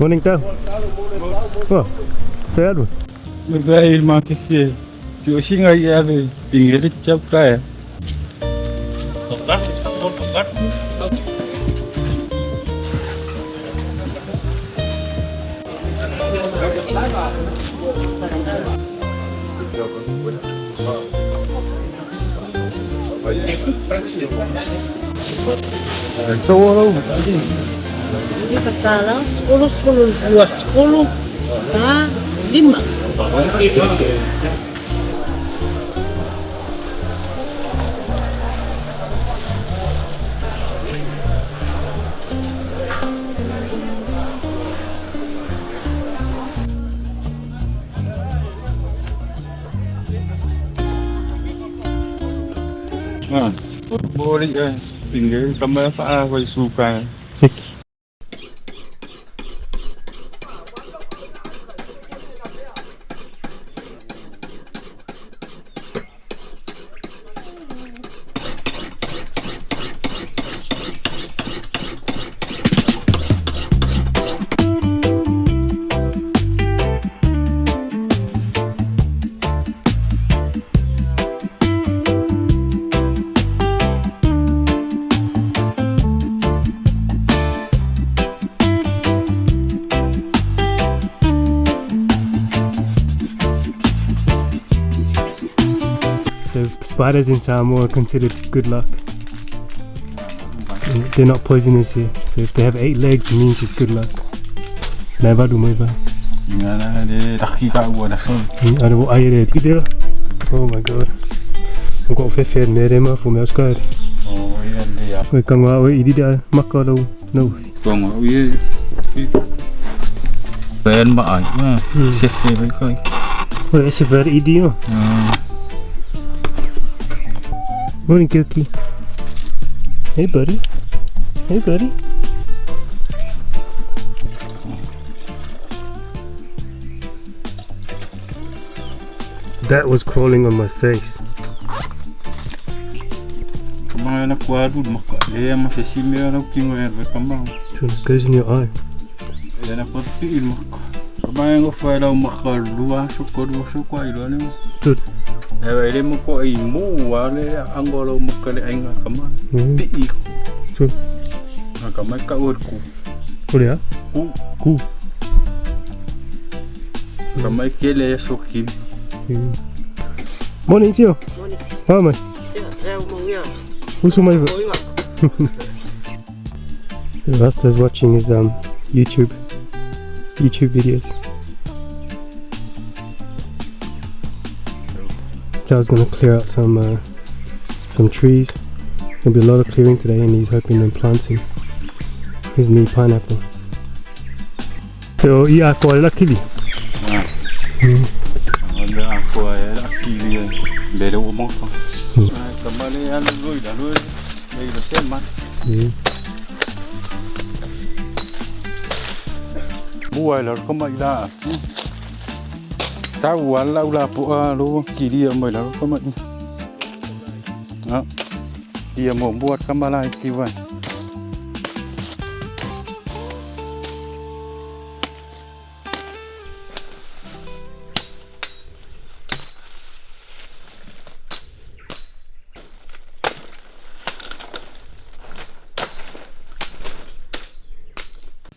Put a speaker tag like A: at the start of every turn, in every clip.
A: Morning tao. Oh, fed.
B: Very market here. So sing I have a big chap guy. So
C: Hindi pagkalang 10, 2, 10, 5.
B: Boring guys. Pinggir kamay pa Vai Su ka.
A: 6. So spiders in Samoa are considered good luck. They're not poisonous here. So if they have 8 legs, it means it's good luck. Never do my bad.
B: Ngana de dakika uwa na so.
A: Ada wo air there. Tiga. Oh my god. Aku kau fefer merema fu meu scar.
B: Oh iya dia.
A: Oi kangwa oi idi dia makalo. No.
B: Kong uye. Ben ba ai. Chef vai coi.
A: Oi esse ver idi yo. Morning Cookie. Hey buddy. Hey buddy. That was crawling on my face.
B: Kamay na kwadu maka. Eh mas simi na kingo erbe kamang.
A: It goes in your eye.
B: Eh na pati maka. Kamay ngo fa daw maka dua sukod sukwa ilo ni.
A: Good.
B: Eh ele mo ko ai mo wale angolo maka le ainga kamay. Pi ko.
A: Good.
B: Kamay ka urku.
A: Olha. Ku.
B: Kamay kele sokim.
A: Morning tio.
C: Morning.
A: How mày?
C: Leo mong
A: Who's my
C: yan.
A: Rasta's watching his YouTube videos. So I was gonna clear out some trees. There'll be a lot of clearing today, and he's hoping and planting his new pineapple. So yeah, qual la kiwi.
B: Onda ako ay akili dele mo ko. Kamali yan lui da lui. Dai da sema. Buai la ko mai da. Sa wan la la po a lo ki dia mai la ko mai. Ha. Dia mo buat kamala ki wan.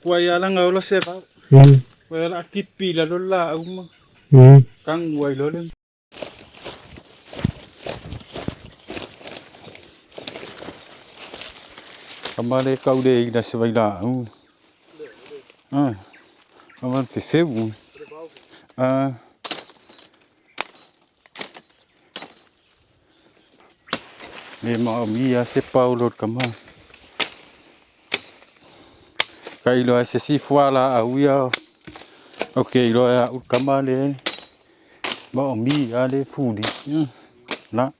B: Kuya lang ngawla seba. Kuya akit pila lola uma. Kang way lolen. Kamale kau de ida sebaila. Kaman fefeu. Ni ma mia se Paulo kama. Kai lo ese si fuala auia. Okay, lo ya kamale. Ba mi ale fudi. La.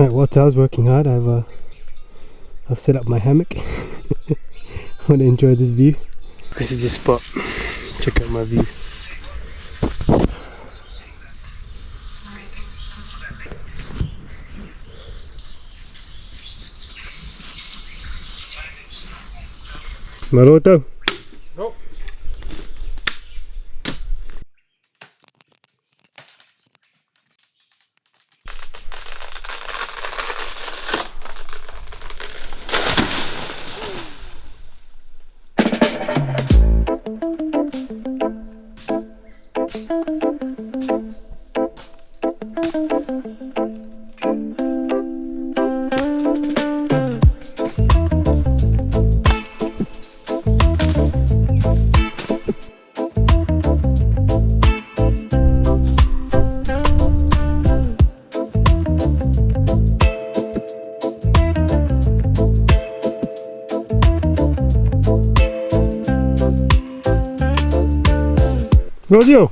A: Right, whilst I was working hard, I've set up my hammock. I want to enjoy this view. This is the spot. Check out my view. Maroto.
B: No.
A: Rodio.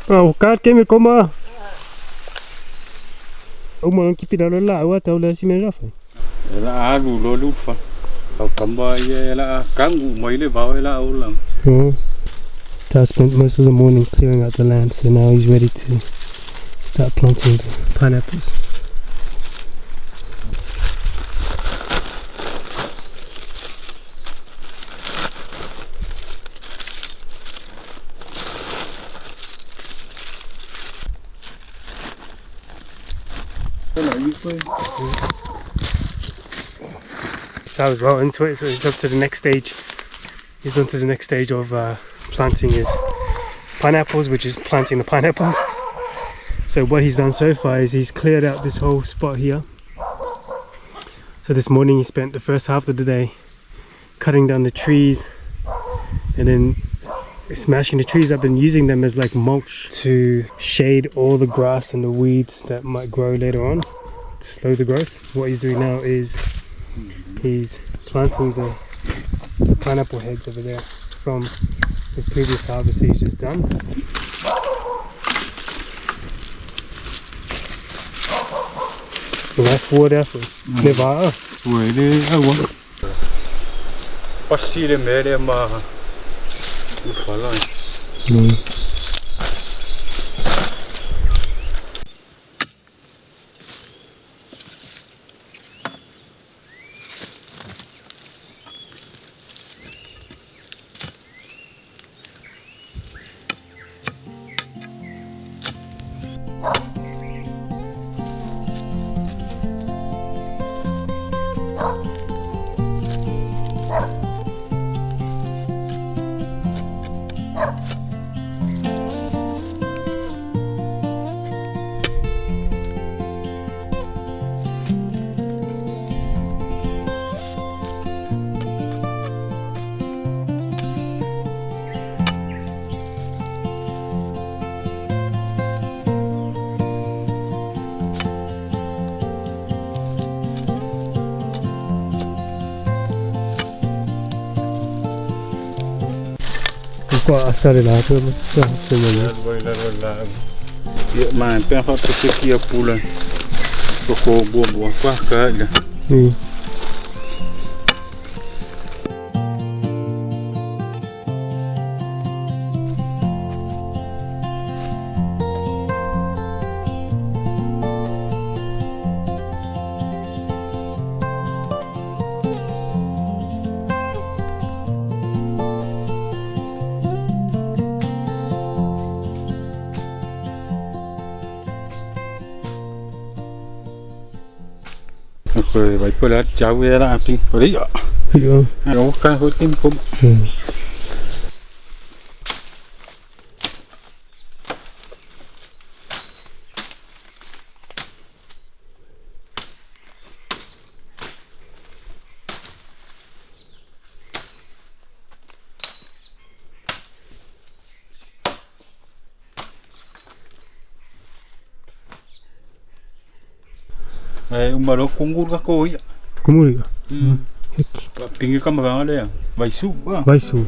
A: Oh, cát cái mình có mà. Ông mà kịp đó là quá tao là xí mình ra phải.
B: Là đủ lo lút fa. Tao cầm bao là cán ngủ mấy đấy vào là âu lắm.
A: Dad spent most of the morning clearing out the land, so now he's ready to start planting the pineapples. So I was well into it, so he's up to the next stage. He's on to the next stage of planting his pineapples, which is planting the pineapples. So what he's done so far is he's cleared out this whole spot here. So this morning he spent the first half of the day cutting down the trees and then smashing the trees up and using them as like mulch to shade all the grass and the weeds that might grow later on to slow the growth. What he's doing now is he's planting the pineapple heads over there from his previous harvest that he's just done. Life water for never.
B: Wait, I want. Passi le mere ma. Ufalai.
A: Qua asal lah tu semuanya.
B: Ya man, pengen pergi pulang. Toko buah kuah ke? Rồi vậy cô là cháu về là pin rồi đấy ạ. Nó cái hốt kim cũng. Mà nó cũng ngút các cô ấy ạ.
A: Cũng ngút ạ.
B: Pinggir kamera ada ya? Vai Su.
A: Vai Su.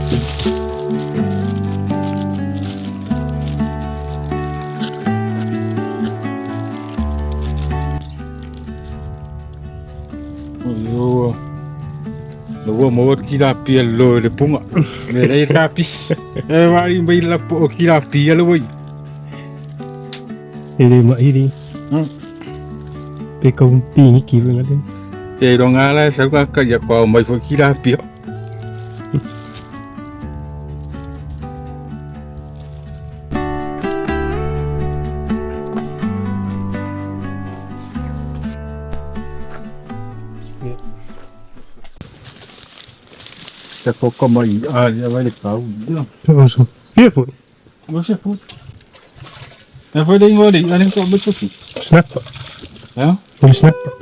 B: Yo, lo mau tilapia lo le punga. Le dai tapis. Vai bai la po tilapia lo boy.
A: Ini mak ini. Pekau pingi kiri ngade.
B: Te dong ala sa ka ya ko mai fo tilapia. Kau kau mai ya vai le kau.
A: Also, fearful.
B: Você foi. Eu vou dar uma olhada, nem como isso aqui.
A: Snapper.
B: É?
A: Ele snapper.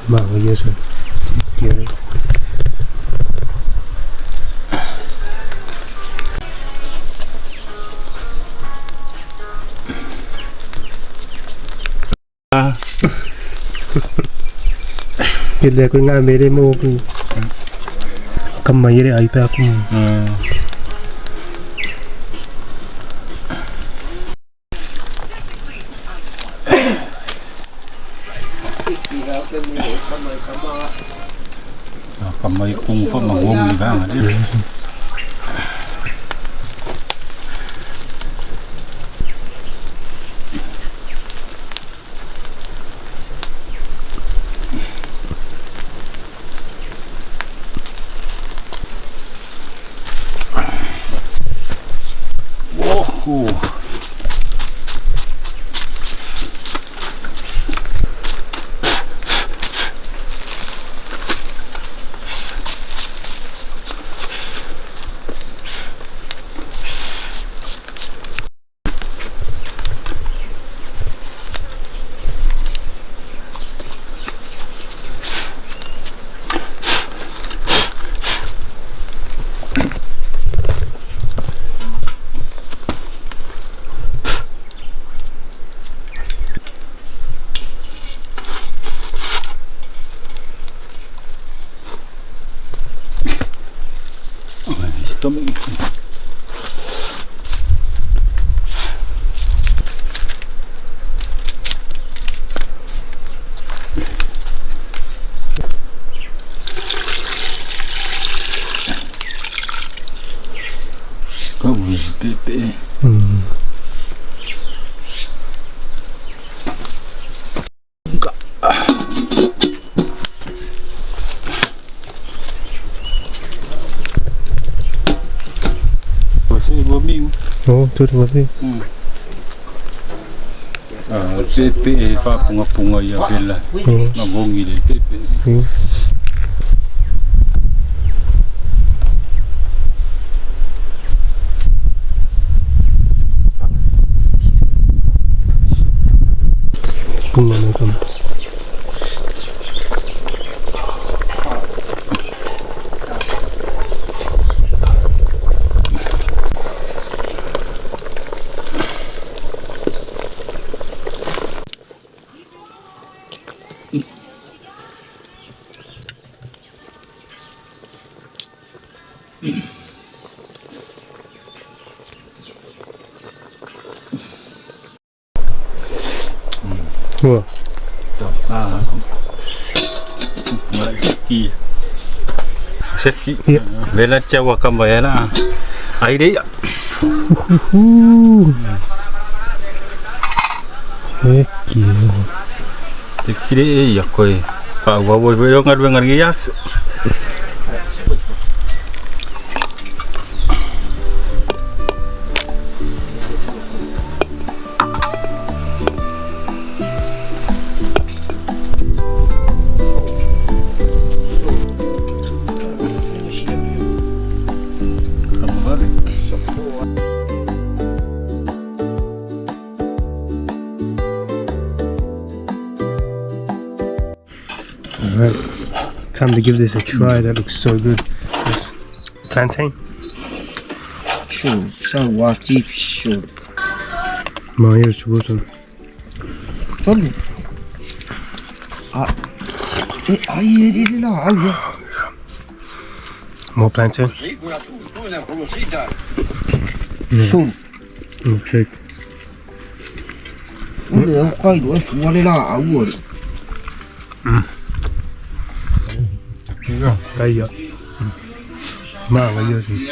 A: Maravilloso. Kira aku nggak mere mau aku kamai re aita aku.
B: Kamay kung fa mangom ni ba ngade. Oh. Stomach. Kau bebe.
A: Oh, tudo bem.
B: Pepe fa punga ya bela. Ngongi de pepe.
A: Punga macam. Wah.
B: Seki. Seki.
A: Ya.
B: Bela cawa kambaya lah. Air dia.
A: Seki.
B: Seki dia ya koi. Pak bawa belo ngar gias.
A: Alright, time to give this a try. That looks so good. This plantain.
C: Sure, so what deep sure.
A: My ears to bottom.
C: Sorry. I did it now.
A: More plantain.
C: Sure.
A: Okay.
C: Ủa quay đuổi phù lên là áo quần.
A: Cái gì? Mà cái gì?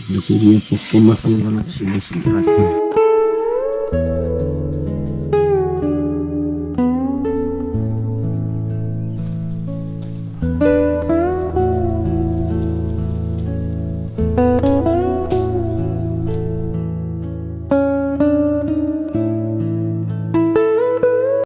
C: Được cái gì? Performance nó là